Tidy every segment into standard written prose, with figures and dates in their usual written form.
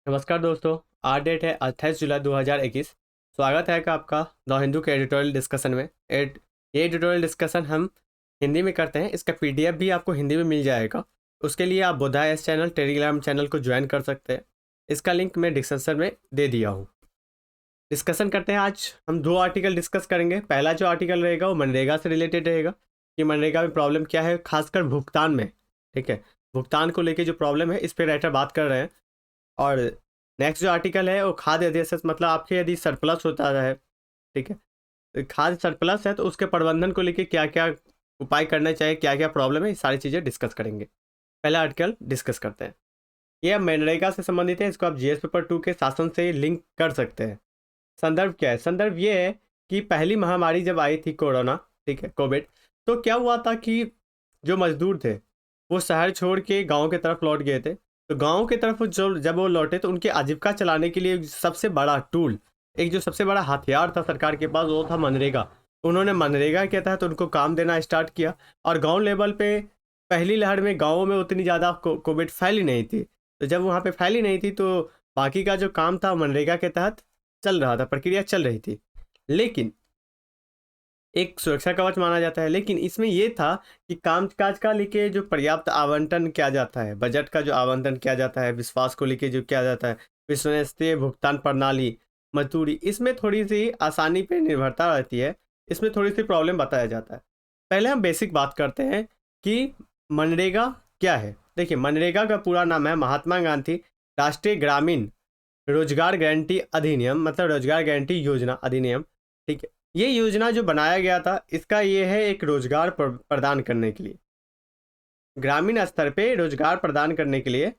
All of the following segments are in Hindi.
नमस्कार दोस्तों। आज डेट है 28 जुलाई 2021। स्वागत है का आपका द हिंदू के एडिटोरियल डिस्कशन में। ये एडिटोरियल डिस्कशन हम हिंदी में करते हैं। इसका पीडीएफ भी आपको हिंदी में मिल जाएगा। उसके लिए आप बोधा एस चैनल टेलीग्राम चैनल को ज्वाइन कर सकते हैं। इसका लिंक मैं डिस्क्रिप्शन में दे दिया हूँ। डिस्कशन करते हैं। आज हम दो आर्टिकल डिस्कस करेंगे। पहला जो आर्टिकल रहेगा वो मनरेगा से रिलेटेड रहेगा कि मनरेगा में प्रॉब्लम क्या है, खासकर भुगतान में। ठीक है, भुगतान को लेके जो प्रॉब्लम है इस पर राइटर बात कर रहे हैं। और नेक्स्ट जो आर्टिकल है वो खाद्य अध्यक्ष, मतलब आपके यदि सरप्लस होता है, ठीक है, तो खाद्य सरप्लस है तो उसके प्रबंधन को लेके क्या क्या उपाय करना चाहिए, क्या क्या प्रॉब्लम है, ये सारी चीज़ें डिस्कस करेंगे। पहला आर्टिकल डिस्कस करते हैं। ये मनरेगा से संबंधित है। इसको आप जीएस पेपर 2 के शासन से लिंक कर सकते हैं। संदर्भ क्या है? संदर्भ ये है कि पहली महामारी जब आई थी कोरोना, ठीक है, कोविड, तो क्या हुआ था कि जो मजदूर थे वो शहर छोड़ के गांव की तरफ लौट गए थे। तो गांव की तरफ जो जब वो लौटे तो उनकी आजीविका चलाने के लिए सबसे बड़ा टूल, एक जो सबसे बड़ा हथियार था सरकार के पास, वो था मनरेगा। उन्होंने मनरेगा के तहत उनको काम देना स्टार्ट किया। और गांव लेवल पे पहली लहर में गाँवों में उतनी ज़्यादा कोविड फैली नहीं थी। तो जब वहाँ पे फैली नहीं थी तो बाकी का जो काम था मनरेगा के तहत चल रहा था, प्रक्रिया चल रही थी। लेकिन एक सुरक्षा कवच माना जाता है। लेकिन इसमें ये था कि कामकाज का लेके जो पर्याप्त आवंटन किया जाता है, बजट का जो आवंटन किया जाता है, विश्वास को लेके जो किया जाता है, विश्वसनीय भुगतान प्रणाली, मजदूरी, इसमें थोड़ी सी आसानी पे निर्भरता रहती है। इसमें थोड़ी सी प्रॉब्लम बताया जाता है। पहले हम बेसिक बात करते हैं कि मनरेगा क्या है। देखिए, मनरेगा का पूरा नाम है महात्मा गांधी राष्ट्रीय ग्रामीण रोजगार गारंटी अधिनियम, मतलब रोजगार गारंटी योजना अधिनियम। ठीक है, ये योजना जो बनाया गया था इसका ये है एक रोजगार प्रदान करने के लिए, ग्रामीण स्तर पे रोजगार प्रदान करने के लिए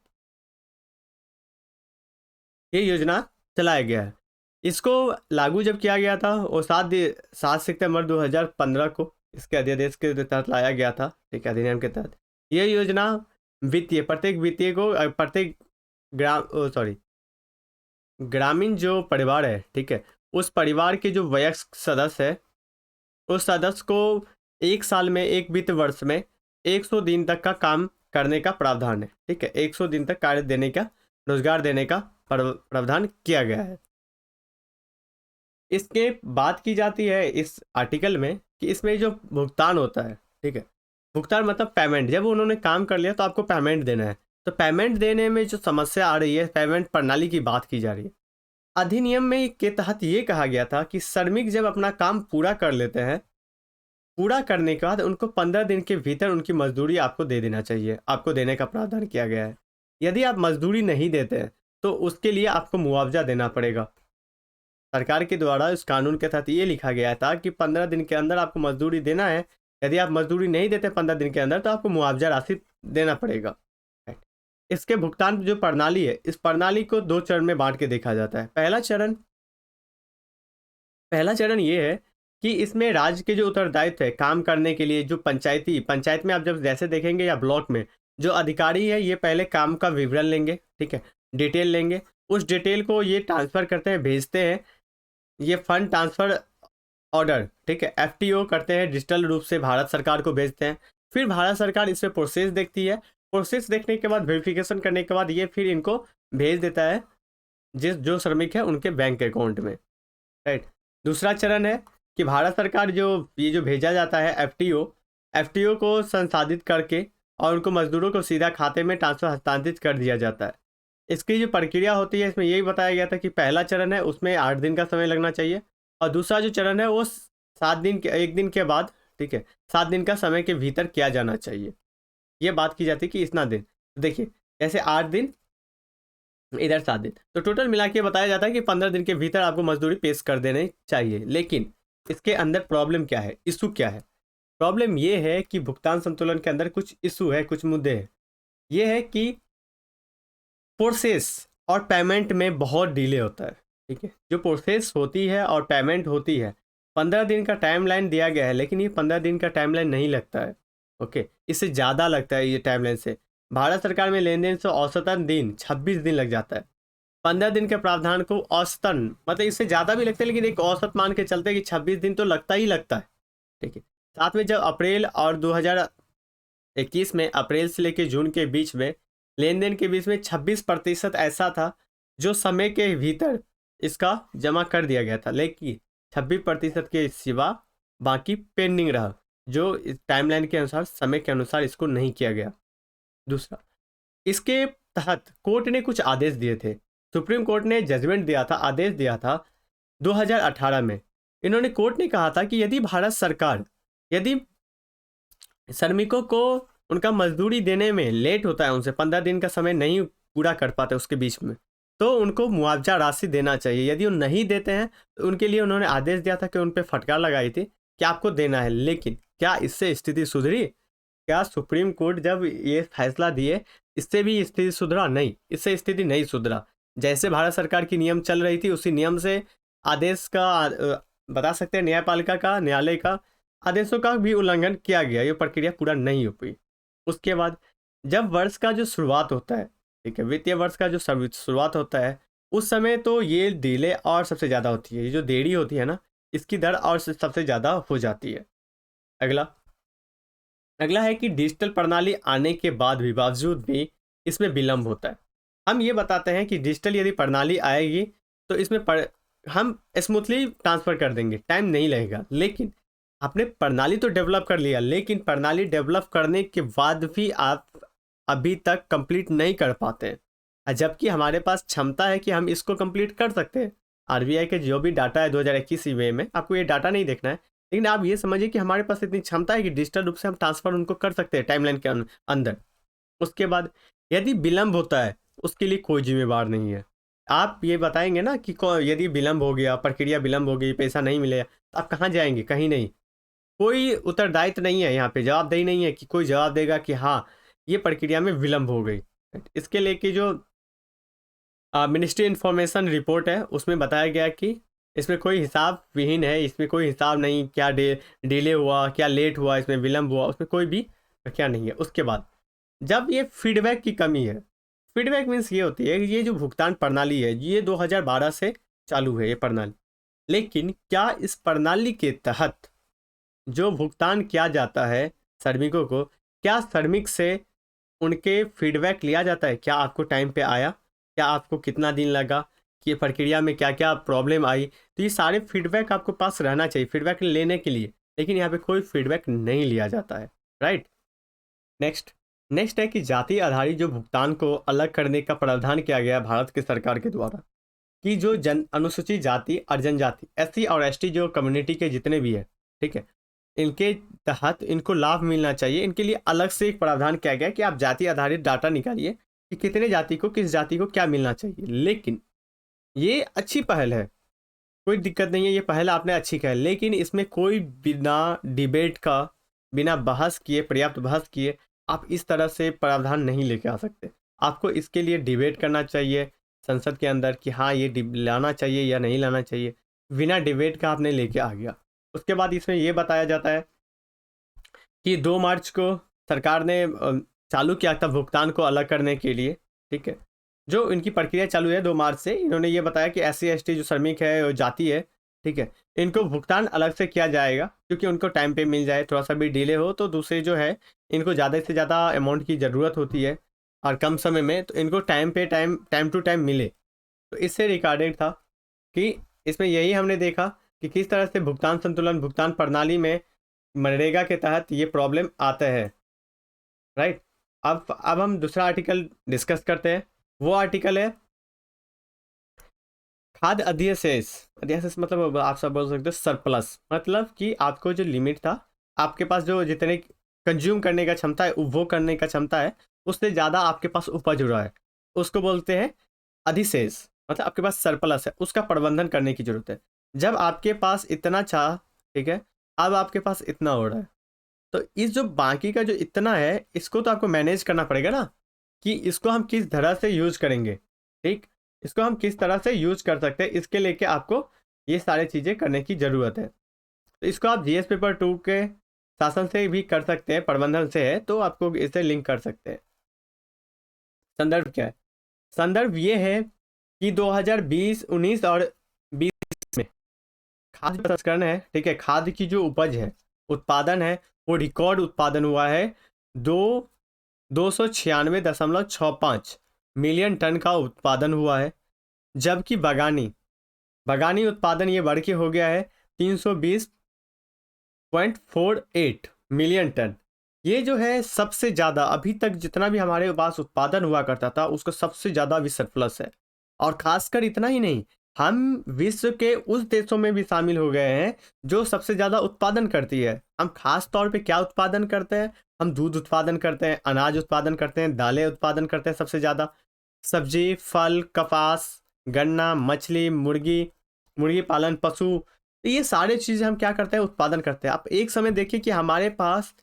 ये योजना चलाया गया है। इसको लागू जब किया गया था वो 7 सितंबर 2015 को इसके अध्यादेश के तहत लाया गया था। ठीक है, अधिनियम के तहत ये योजना प्रत्येक वित्तीय को प्रत्येक ग्रामीण जो परिवार है, ठीक है, उस परिवार के जो वयस्क सदस्य है उस सदस्य को 1 साल में, एक वित्त वर्ष में 100 दिन तक का काम करने का प्रावधान है। ठीक है, 100 दिन तक कार्य देने का, रोजगार देने का प्रावधान किया गया है। इसके बात की जाती है इस आर्टिकल में कि इसमें जो भुगतान होता है, ठीक है, भुगतान मतलब पेमेंट। जब उन्होंने काम कर लिया तो आपको पेमेंट देना है। तो पेमेंट देने में जो समस्या आ रही है, पेमेंट प्रणाली की बात की जा रही है। अधिनियम में के तहत ये कहा गया था कि श्रमिक जब अपना काम पूरा कर लेते हैं, पूरा करने के बाद उनको 15 दिन के भीतर उनकी मजदूरी आपको दे देना चाहिए। आपको देने का प्रावधान किया गया है। यदि आप मजदूरी नहीं देते हैं तो उसके लिए आपको मुआवजा देना पड़ेगा। सरकार के द्वारा इस कानून के तहत ये लिखा गया था कि 15 दिन के अंदर आपको मजदूरी देना है। यदि आप मजदूरी नहीं देते 15 दिन के अंदर तो आपको मुआवजा राशि देना पड़ेगा। इसके भुगतान जो प्रणाली है, इस प्रणाली को 2 चरण में बांट के देखा जाता है। पहला चरण ये है कि इसमें राज्य के जो उत्तरदायित्व है काम करने के लिए, जो पंचायत में आप जब जैसे देखेंगे या ब्लॉक में जो अधिकारी है ये पहले काम का विवरण लेंगे, ठीक है, डिटेल लेंगे। उस डिटेल को ये ट्रांसफ़र करते हैं, भेजते हैं। ये फंड ट्रांसफ़र ऑर्डर, ठीक है, एफटीओ करते हैं, डिजिटल रूप से भारत सरकार को भेजते हैं। फिर भारत सरकार इस पर प्रोसेस देखती है। प्रोसेस देखने के बाद, वेरिफिकेशन करने के बाद ये फिर इनको भेज देता है जो श्रमिक है उनके बैंक अकाउंट में। राइट। दूसरा चरण है कि भारत सरकार जो भेजा जाता है एफटीओ को संसाधित करके और उनको मजदूरों को सीधा खाते में ट्रांसफर हस्तांतरित कर दिया जाता है। इसकी जो प्रक्रिया होती है इसमें यही बताया गया था कि पहला चरण है उसमें 8 दिन का समय लगना चाहिए और दूसरा जो चरण है वो 7 दिन के, 1 दिन के बाद, ठीक है, 7 दिन का समय के भीतर किया जाना चाहिए। ये बात की जाती है कि इतना दिन, तो देखिए जैसे 8 दिन, इधर 7 दिन, तो टोटल मिला के बताया जाता है कि 15 दिन के भीतर आपको मजदूरी पेश कर देनी चाहिए। लेकिन इसके अंदर प्रॉब्लम क्या है, इशू क्या है? प्रॉब्लम ये है कि भुगतान संतुलन के अंदर कुछ इशू है, कुछ मुद्दे हैं। ये है कि प्रोसेस और पेमेंट में बहुत डिले होता है। ठीक है, जो प्रोसेस होती है और पेमेंट होती है, 15 दिन का टाइमलाइन दिया गया है, लेकिन ये 15 दिन का टाइमलाइन नहीं लगता है। ओके, इससे ज़्यादा लगता है ये टाइमलाइन से। भारत सरकार में लेन देन से औसतन दिन 26 दिन लग जाता है। 15 दिन के प्रावधान को औसतन, मतलब इससे ज़्यादा भी लगता है, लेकिन एक औसत मान के चलते कि 26 दिन तो लगता ही लगता है। ठीक है, साथ में जब अप्रैल और 2021 में, अप्रैल से लेकर जून के बीच में, लेन देन के बीच में 26% ऐसा था जो समय के भीतर इसका जमा कर दिया गया था, लेकिन 26% के सिवा बाकी पेंडिंग रहा, जो टाइमलाइन के अनुसार समय के अनुसार इसको नहीं किया गया। दूसरा, इसके तहत कोर्ट ने कुछ आदेश दिए थे। सुप्रीम कोर्ट ने जजमेंट दिया था, आदेश दिया था 2018 में। इन्होंने कोर्ट ने कहा था कि यदि भारत सरकार यदि श्रमिकों को उनका मजदूरी देने में लेट होता है, उनसे 15 दिन का समय नहीं पूरा कर पाते उसके बीच में, तो उनको मुआवजा राशि देना चाहिए। यदि वो नहीं देते हैं तो उनके लिए उन्होंने आदेश दिया था कि उन पर फटकार लगाई थी कि आपको देना है। लेकिन क्या इससे स्थिति सुधरी? क्या सुप्रीम कोर्ट जब ये फैसला दिए इससे भी स्थिति सुधरा? नहीं, इससे स्थिति नहीं सुधरा। जैसे भारत सरकार की नियम चल रही थी उसी नियम से आदेश का बता सकते हैं, न्यायपालिका का, न्यायालय का आदेशों का भी उल्लंघन किया गया। ये प्रक्रिया पूरा नहीं हो पाई। उसके बाद जब वर्ष का जो शुरुआत होता है, ठीक है, वित्तीय वर्ष का जो शुरुआत होता है, उस समय तो ये डिले और सबसे ज़्यादा होती है। ये जो देरी होती है ना, इसकी दर और सबसे ज़्यादा हो जाती है। अगला है कि डिजिटल प्रणाली आने के बाद भी बावजूद भी इसमें विलंब होता है। हम ये बताते हैं कि डिजिटल यदि प्रणाली आएगी तो इसमें हम स्मूथली ट्रांसफ़र कर देंगे, टाइम नहीं लगेगा। लेकिन आपने प्रणाली तो डेवलप कर लिया, लेकिन प्रणाली डेवलप करने के बाद भी आप अभी तक कंप्लीट नहीं कर पाते हैं, जबकि हमारे पास क्षमता है कि हम इसको कंप्लीट कर सकते हैं। आरबीआई के जो भी डाटा है 2021 ईवे में, आपको ये डाटा नहीं देखना है, लेकिन आप ये समझिए कि हमारे पास इतनी क्षमता है कि डिजिटल रूप से हम ट्रांसफ़र उनको कर सकते हैं टाइमलाइन के अंदर। उसके बाद यदि विलंब होता है उसके लिए कोई जिम्मेवार नहीं है। आप ये बताएंगे ना कि यदि विलंब हो गया, प्रक्रिया विलंब हो गई, पैसा नहीं मिलेगा, तो आप कहाँ जाएंगे? कहीं नहीं। कोई उत्तरदायित्व नहीं है यहाँ पे, जवाबदेही नहीं है कि कोई जवाब देगा कि हाँ ये प्रक्रिया में विलंब हो गई। इसके लेके जो मिनिस्ट्री इन्फॉर्मेशन रिपोर्ट है उसमें बताया गया कि इसमें कोई हिसाब विहीन है, इसमें कोई हिसाब नहीं, क्या डिले हुआ, क्या लेट हुआ, इसमें विलंब हुआ, उसमें कोई भी क्या नहीं है। उसके बाद जब ये फीडबैक की कमी है, फीडबैक मीन्स ये होती है कि ये जो भुगतान प्रणाली है ये 2012 से चालू है ये प्रणाली, लेकिन क्या इस प्रणाली के तहत जो भुगतान किया जाता है श्रमिकों को, क्या श्रमिक से उनके फीडबैक लिया जाता है? क्या आपको टाइम पे आया? क्या आपको कितना दिन लगा? कि प्रक्रिया में क्या क्या प्रॉब्लम आई? तो ये सारे फीडबैक आपको पास रहना चाहिए फीडबैक लेने के लिए, लेकिन यहाँ पे कोई फीडबैक नहीं लिया जाता है। राइट। नेक्स्ट है कि जाति आधारित जो भुगतान को अलग करने का प्रावधान किया गया भारत के सरकार के द्वारा, कि जो अनुसूचित जाति और जनजाति, एससी और एसटी जो कम्युनिटी के जितने भी है, ठीक है, इनके तहत इनको लाभ मिलना चाहिए। इनके लिए अलग से एक प्रावधान किया गया कि आप जाति आधारित डाटा निकालिए कि कितने जाति को, किस जाति को क्या मिलना चाहिए। लेकिन ये अच्छी पहल है, कोई दिक्कत नहीं है, ये पहल आपने अच्छी कहा, लेकिन इसमें कोई बिना डिबेट का, बिना बहस किए, पर्याप्त बहस किए आप इस तरह से प्रावधान नहीं लेके आ सकते। आपको इसके लिए डिबेट करना चाहिए संसद के अंदर कि हाँ ये लाना चाहिए या नहीं लाना चाहिए। बिना डिबेट का आपने लेके आ गया। उसके बाद इसमें ये बताया जाता है कि 2 मार्च को सरकार ने चालू किया था भुगतान को अलग करने के लिए, ठीक है। जो इनकी प्रक्रिया चालू है 2 मार्च से, इन्होंने ये बताया कि एससी एसटी जो श्रमिक है, जाति है, ठीक है, इनको भुगतान अलग से किया जाएगा क्योंकि उनको टाइम पे मिल जाए। थोड़ा सा भी डिले हो तो दूसरे जो है इनको ज़्यादा से ज़्यादा अमाउंट की ज़रूरत होती है और कम समय में, तो इनको टाइम टू टाइम मिले। तो इससे रिकॉर्डेड था कि इसमें यही हमने देखा कि किस तरह से भुगतान संतुलन, भुगतान प्रणाली में मनरेगा के तहत ये प्रॉब्लम आता है। राइट। अब हम दूसरा आर्टिकल डिस्कस करते हैं। वो आर्टिकल है खाद्य अध्यशेष मतलब आप सब बोल सकते हो सरप्लस, मतलब कि आपको जो लिमिट था, आपके पास जो जितने कंज्यूम करने का क्षमता है, उपभोग करने का क्षमता है, उससे ज़्यादा आपके पास उपज हो रहा है, उसको बोलते हैं अधिशेष। मतलब आपके पास सरप्लस है, उसका प्रबंधन करने की जरूरत है। जब आपके पास इतना था, ठीक है, अब आपके पास इतना हो रहा है, तो इस जो बाकी का जो इतना है इसको तो आपको मैनेज करना पड़ेगा ना, कि इसको हम किस तरह से यूज करेंगे। ठीक, इसको हम किस तरह से यूज कर सकते हैं, इसके लेके आपको ये सारी चीज़ें करने की ज़रूरत है। तो इसको आप जीएस पेपर 2 के शासन से भी कर सकते हैं, प्रबंधन से है तो आपको इसे लिंक कर सकते हैं। संदर्भ क्या है? संदर्भ ये है कि 2020, 19 और 20 में खाद्य प्रसंस्करण है, ठीक है, खाद्य की जो उपज है, उत्पादन है, वो रिकॉर्ड उत्पादन हुआ है। 296.65 मिलियन टन का उत्पादन हुआ है। जबकि बगानी उत्पादन ये बढ़ के हो गया है 320.48 मिलियन टन। ये जो है सबसे ज़्यादा अभी तक जितना भी हमारे पास उत्पादन हुआ करता था उसका सबसे ज़्यादा अभी सरप्लस है। और खासकर इतना ही नहीं, हम विश्व के उस देशों में भी शामिल हो गए हैं जो सबसे ज़्यादा उत्पादन करती है। हम खास तौर पे क्या उत्पादन करते हैं? हम दूध उत्पादन करते हैं, अनाज उत्पादन करते हैं, दालें उत्पादन करते हैं सबसे ज़्यादा, सब्जी, फल, कपास, गन्ना, मछली, मुर्गी पालन, पशु, तो ये सारे चीज़ें हम क्या करते हैं? उत्पादन करते हैं। आप एक समय देखिए कि हमारे पास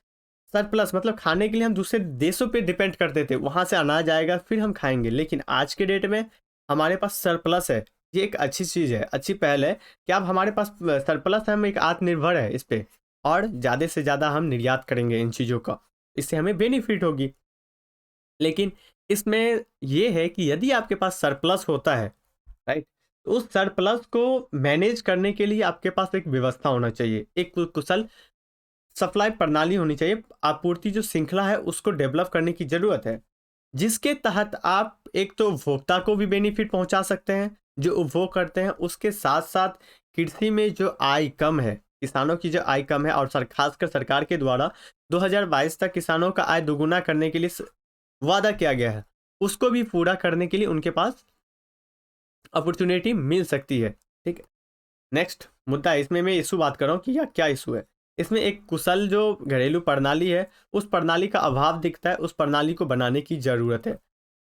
सरप्लस मतलब खाने के लिए हम दूसरे देशों पे डिपेंड करते थे, वहाँ से अनाज आएगा फिर हम खाएंगे, लेकिन आज के डेट में हमारे पास सरप्लस है। ये एक अच्छी चीज़ है, अच्छी पहल है कि अब हमारे पास सरप्लस है, हम एक आत्मनिर्भर है इस पे, और ज़्यादा से ज़्यादा हम निर्यात करेंगे इन चीज़ों का, इससे हमें बेनिफिट होगी। लेकिन इसमें ये है कि यदि आपके पास सरप्लस होता है, राइट, तो उस सरप्लस को मैनेज करने के लिए आपके पास एक व्यवस्था होना चाहिए, एक कुशल सप्लाई प्रणाली होनी चाहिए, आपूर्ति जो श्रृंखला है उसको डेवलप करने की ज़रूरत है, जिसके तहत आप एक तो उपभोक्ता को भी बेनिफिट पहुंचा सकते हैं जो उपभोग करते हैं, उसके साथ साथ कृषि में जो आय कम है, किसानों की जो आय कम है, और खासकर सरकार के द्वारा 2022 तक किसानों का आय दोगुना करने के लिए वादा किया गया है, उसको भी पूरा करने के लिए उनके पास अपॉर्चुनिटी मिल सकती है। ठीक है, नेक्स्ट मुद्दा है, इसमें मैं इशू बात कर रहा हूँ कि यह क्या इशू है। इसमें एक कुशल जो घरेलू प्रणाली है उस प्रणाली का अभाव दिखता है, उस प्रणाली को बनाने की ज़रूरत है।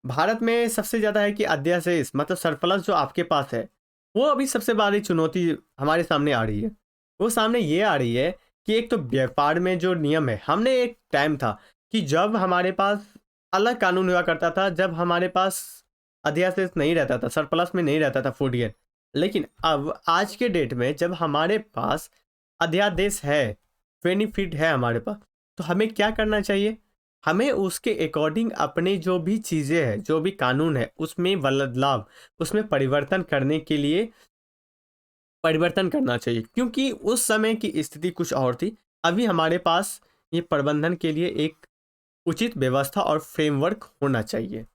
भारत में सबसे ज़्यादा है कि अध्यादेश मतलब सरप्लस जो आपके पास है, वो अभी सबसे बड़ी चुनौती हमारे सामने आ रही है। वो सामने ये आ रही है कि एक तो व्यापार में जो नियम है, हमने एक टाइम था कि जब हमारे पास अलग कानून हुआ करता था, जब हमारे पास अध्यादेश नहीं रहता था, सरप्लस में नहीं रहता था फूड ईयर। लेकिन अब आज के डेट में जब हमारे पास अध्यादेश है, बेनिफिट है हमारे पास, तो हमें क्या करना चाहिए? हमें उसके अकॉर्डिंग अपने जो भी चीज़ें हैं, जो भी कानून है, उसमें बदलाव, उसमें परिवर्तन करने के लिए परिवर्तन करना चाहिए, क्योंकि उस समय की स्थिति कुछ और थी। अभी हमारे पास ये प्रबंधन के लिए एक उचित व्यवस्था और फ्रेमवर्क होना चाहिए।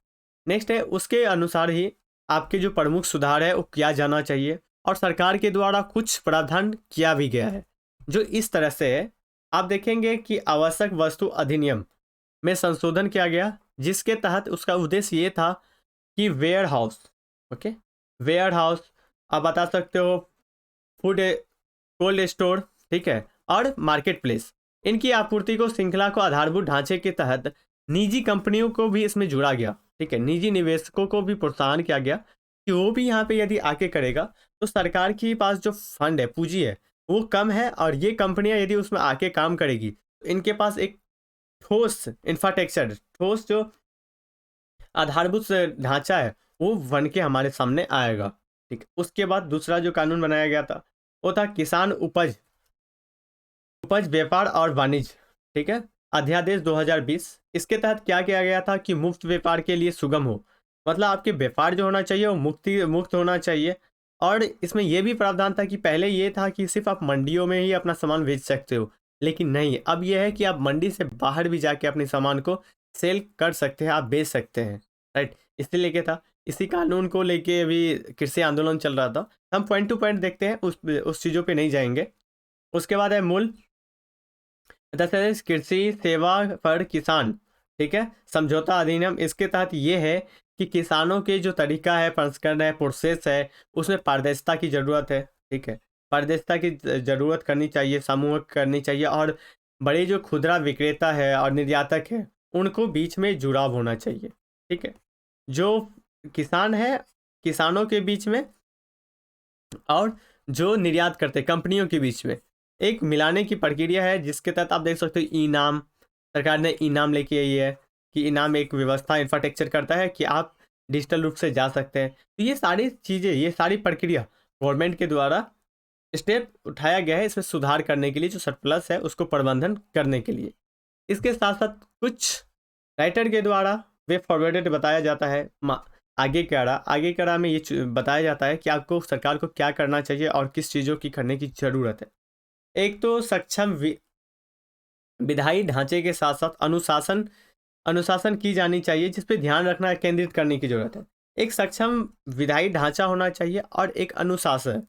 नेक्स्ट है, उसके अनुसार ही आपके जो प्रमुख सुधार है वो किया जाना चाहिए, और सरकार के द्वारा कुछ प्रावधान किया भी गया है जो इस तरह से है। आप देखेंगे कि आवश्यक वस्तु अधिनियम में संशोधन किया गया, जिसके तहत उसका उद्देश्य ये था कि warehouse, okay, warehouse आप बता सकते हो, फूड कोल्ड स्टोर, ठीक है, और मार्केट प्लेस, इनकी आपूर्ति को श्रृंखला को आधारभूत ढांचे के तहत निजी कंपनियों को भी इसमें जुड़ा गया। ठीक है, निजी निवेशकों को भी प्रोत्साहन किया गया कि वो भी यहाँ पे यदि आके करेगा तो सरकार के पास जो फंड है, पूंजी है, वो कम है, और ये कंपनियां यदि उसमें आके काम करेगी तो इनके पास एक ठोस इंफ्रास्ट्रक्चर, ठोस जो आधारभूत ढांचा है वो बन के हमारे सामने आएगा। ठीक, उसके बाद दूसरा जो कानून बनाया गया था वो था किसान उपज उपज व्यापार और वाणिज्य, ठीक है, अध्यादेश 2020। इसके तहत क्या किया गया था कि मुफ्त व्यापार के लिए सुगम हो, मतलब आपके व्यापार जो होना चाहिए वो मुक्त होना चाहिए। और इसमें यह भी प्रावधान था कि पहले ये था कि सिर्फ आप मंडियों में ही अपना सामान बेच सकते हो, लेकिन नहीं, अब यह है कि आप मंडी से बाहर भी जाके अपने सामान को सेल कर सकते हैं, आप बेच सकते हैं, राइट। इसलिए लेके था, इसी कानून को लेके अभी कृषि आंदोलन चल रहा था। हम पॉइंट टू पॉइंट देखते हैं, उस चीज़ों पे नहीं जाएंगे। उसके बाद है मूल दस्तावेज कृषि सेवा पर किसान, ठीक है, समझौता अधिनियम। इसके तहत ये है कि किसानों के जो तरीका है, प्रसंस्करण है, प्रोसेस है, उसमें पारदर्शिता की ज़रूरत है। ठीक है, पारदर्शिता की ज़रूरत करनी चाहिए, समूह करनी चाहिए, और बड़े जो खुदरा विक्रेता है और निर्यातक है उनको बीच में जुड़ाव होना चाहिए। ठीक है, जो किसान है, किसानों के बीच में, और जो निर्यात करते कंपनियों के बीच में एक मिलाने की प्रक्रिया है, जिसके तहत आप देख सकते हो इनाम, सरकार ने इनाम लेके आई है कि इनाम एक व्यवस्था इंफ्रास्ट्रक्चर करता है कि आप डिजिटल रूप से जा सकते हैं। तो ये सारी चीज़ें, ये सारी प्रक्रिया गवर्नमेंट के द्वारा स्टेप उठाया गया है इसमें सुधार करने के लिए, जो सरप्लस है उसको प्रबंधन करने के लिए। इसके साथ साथ कुछ राइटर के द्वारा वे फॉरवर्डेड बताया जाता है, आगे कड़ा में ये बताया जाता है कि आपको सरकार को क्या करना चाहिए और किस चीज़ों की करने की ज़रूरत है। एक तो सक्षम विधायी ढांचे के साथ साथ अनुशासन अनुशासन की जानी चाहिए, जिस पे ध्यान रखना केंद्रित करने की जरूरत है। एक सक्षम विधायी ढांचा होना चाहिए और एक अनुशंसा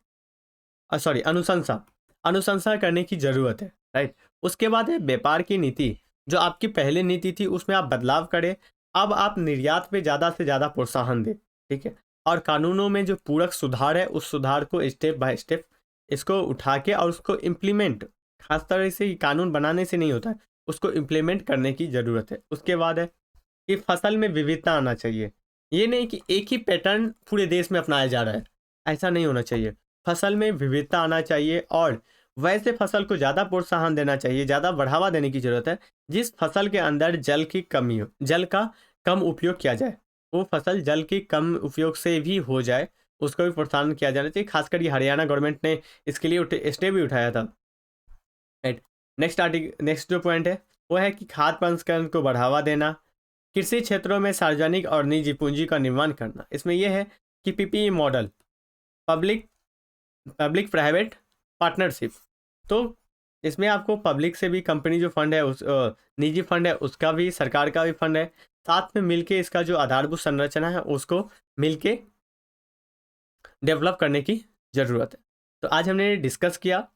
अनुशंसा करने की ज़रूरत है, राइट। उसके बाद है व्यापार की नीति। जो आपकी पहले नीति थी उसमें आप बदलाव करें, अब आप निर्यात पे ज़्यादा से ज़्यादा प्रोत्साहन दें, ठीक है। और कानूनों में जो पूरक सुधार है उस सुधार को स्टेप बाय स्टेप इसको उठा के और उसको इम्प्लीमेंट, खास तरह से ये कानून बनाने से नहीं होता है, उसको इम्प्लीमेंट करने की ज़रूरत है। उसके बाद है कि फसल में विविधता आना चाहिए। ये नहीं कि एक ही पैटर्न पूरे देश में अपनाया जा रहा है, ऐसा नहीं होना चाहिए। फसल में विविधता आना चाहिए और वैसे फसल को ज़्यादा प्रोत्साहन देना चाहिए, ज़्यादा बढ़ावा देने की ज़रूरत है जिस फसल के अंदर जल की कमी हो, जल का कम उपयोग किया जाए, वो फसल जल की कम उपयोग से भी हो जाए, उसको भी प्रोत्साहन किया जाना चाहिए। खासकर ये हरियाणा गवर्नमेंट ने इसके लिए स्टेप भी उठाया था, राइट। नेक्स्ट जो पॉइंट है वो है कि खाद्य प्रसंस्करण को बढ़ावा देना, कृषि क्षेत्रों में सार्वजनिक और निजी पूंजी का निर्माण करना। इसमें यह है कि PPE model, public public private partnership. तो इसमें आपको पब्लिक से भी कंपनी जो फंड है निजी फंड है उसका भी, सरकार का भी फंड है, साथ में मिलके इसका जो आधारभूत संरचना है उसको मिलके डेवलप करने की ज़रूरत है। तो आज हमने डिस्कस किया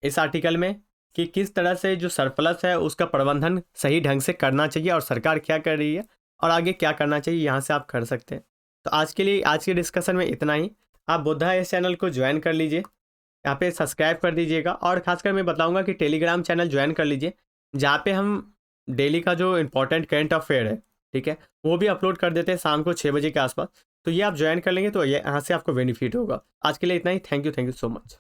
इस आर्टिकल में कि किस तरह से जो सरप्लस है उसका प्रबंधन सही ढंग से करना चाहिए और सरकार क्या कर रही है और आगे क्या करना चाहिए, यहाँ से आप कर सकते हैं। तो आज के लिए, आज के डिस्कशन में इतना ही। आप बुद्धा इस चैनल को ज्वाइन कर लीजिए, यहाँ पे सब्सक्राइब कर दीजिएगा और खासकर मैं बताऊंगा कि टेलीग्राम चैनल ज्वाइन कर लीजिए, जहाँ पे हम डेली का जो इंपॉर्टेंट करंट अफेयर है, ठीक है, वो भी अपलोड कर देते हैं शाम को 6 बजे के आसपास। तो ये आप ज्वाइन कर लेंगे तो ये यहाँ से आपको बेनिफिट होगा। आज के लिए इतना ही। Thank you so much.